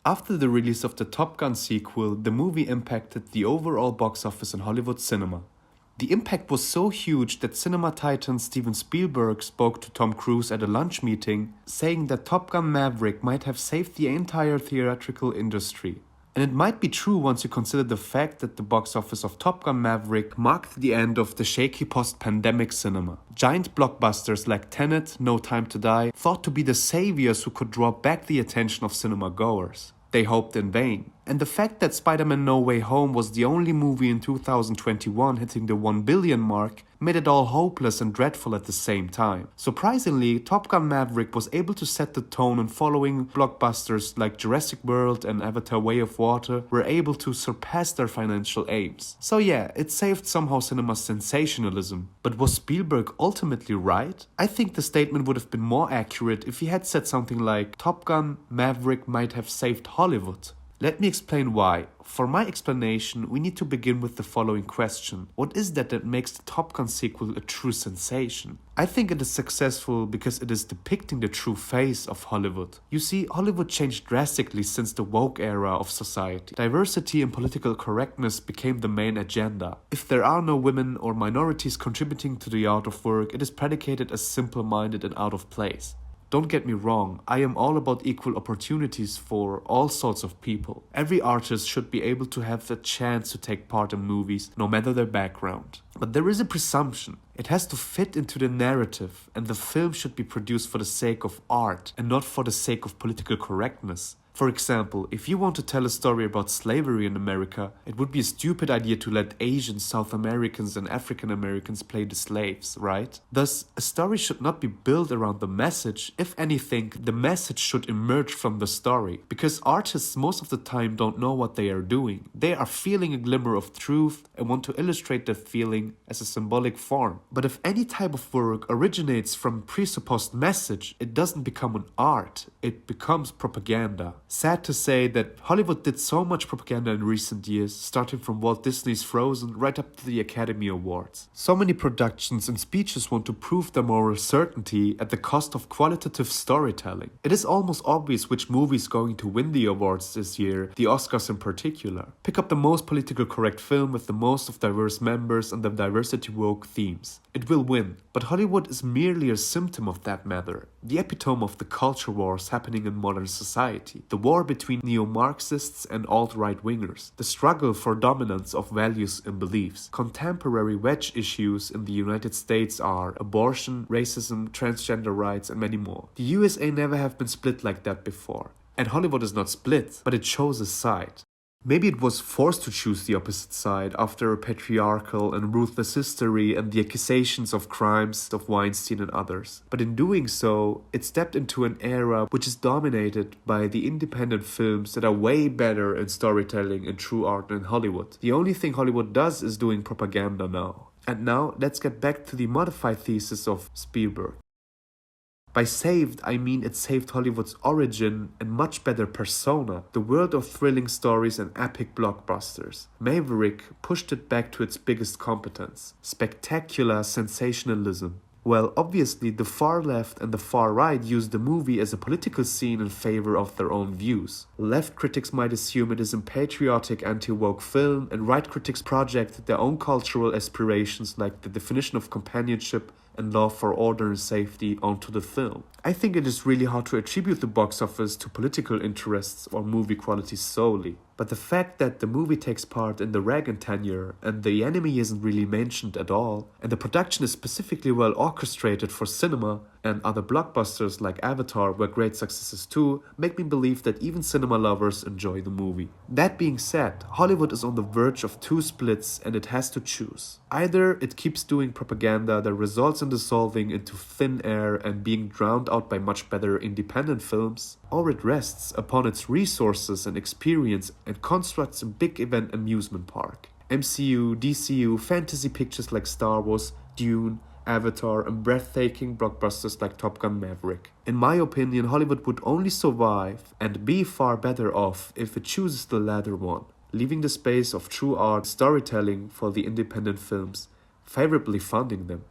After the release of the Top Gun sequel, the movie impacted the overall box office in Hollywood cinema. The impact was so huge that cinema titan Steven Spielberg spoke to Tom Cruise at a lunch meeting, saying that Top Gun Maverick might have saved the entire theatrical industry. And it might be true once you consider the fact that the box office of Top Gun Maverick marked the end of the shaky post-pandemic cinema. Giant blockbusters like Tenet, No Time to Die, thought to be the saviors who could draw back the attention of cinema goers. They hoped in vain. And the fact that Spider-Man No Way Home was the only movie in 2021 hitting the 1 billion mark made it all hopeless and dreadful at the same time. Surprisingly, Top Gun Maverick was able to set the tone, and following blockbusters like Jurassic World and Avatar Way of Water were able to surpass their financial aims. So yeah, it saved somehow cinema's sensationalism. But was Spielberg ultimately right? I think the statement would have been more accurate if he had said something like, Top Gun Maverick might have saved Hollywood. Let me explain why. For my explanation, we need to begin with the following question. What is that makes the Top Gun sequel a true sensation? I think it is successful because it is depicting the true face of Hollywood. You see, Hollywood changed drastically since the woke era of society. Diversity and political correctness became the main agenda. If there are no women or minorities contributing to the art of work, it is predicated as simple-minded and out of place. Don't get me wrong, I am all about equal opportunities for all sorts of people. Every artist should be able to have the chance to take part in movies, no matter their background. But there is a presumption. It has to fit into the narrative, and the film should be produced for the sake of art and not for the sake of political correctness. For example, if you want to tell a story about slavery in America, it would be a stupid idea to let Asians, South Americans and African Americans play the slaves, right? Thus, a story should not be built around the message. If anything, the message should emerge from the story. Because artists most of the time don't know what they are doing. They are feeling a glimmer of truth and want to illustrate that feeling as a symbolic form. But if any type of work originates from a presupposed message, it doesn't become an art, it becomes propaganda. Sad to say that Hollywood did so much propaganda in recent years, starting from Walt Disney's Frozen right up to the Academy Awards. So many productions and speeches want to prove their moral certainty at the cost of qualitative storytelling. It is almost obvious which movie is going to win the awards this year, the Oscars in particular. Pick up the most politically correct film with the most of diverse members and the diversity woke themes. It will win, but Hollywood is merely a symptom of that matter, the epitome of the culture wars happening in modern society, the war between neo-Marxists and alt-right wingers, the struggle for dominance of values and beliefs. Contemporary wedge issues in the United States are abortion, racism, transgender rights, and many more. The USA never have been split like that before. And Hollywood is not split, but it chose a side. Maybe it was forced to choose the opposite side after a patriarchal and ruthless history and the accusations of crimes of Weinstein and others. But in doing so, it stepped into an era which is dominated by the independent films that are way better in storytelling and true art than Hollywood. The only thing Hollywood does is doing propaganda now. And now, let's get back to the modified thesis of Spielberg. By saved, I mean it saved Hollywood's origin and much better persona, the world of thrilling stories and epic blockbusters. Maverick pushed it back to its biggest competence, spectacular sensationalism. Well, obviously, the far left and the far right use the movie as a political scene in favor of their own views. Left critics might assume it is a patriotic anti-woke film, and right critics project their own cultural aspirations like the definition of companionship and love for order and safety onto the film. I think it is really hard to attribute the box office to political interests or movie quality solely. But the fact that the movie takes part in the Reagan tenure and the enemy isn't really mentioned at all, and the production is specifically well orchestrated for cinema, and other blockbusters like Avatar were great successes too, make me believe that even cinema lovers enjoy the movie. That being said, Hollywood is on the verge of two splits and it has to choose. Either it keeps doing propaganda that results in dissolving into thin air and being drowned out by much better independent films, or it rests upon its resources and experience and constructs a big event amusement park. MCU, DCU, fantasy pictures like Star Wars, Dune, Avatar, and breathtaking blockbusters like Top Gun Maverick. In my opinion, Hollywood would only survive and be far better off if it chooses the latter one, leaving the space of true art storytelling for the independent films, favorably funding them.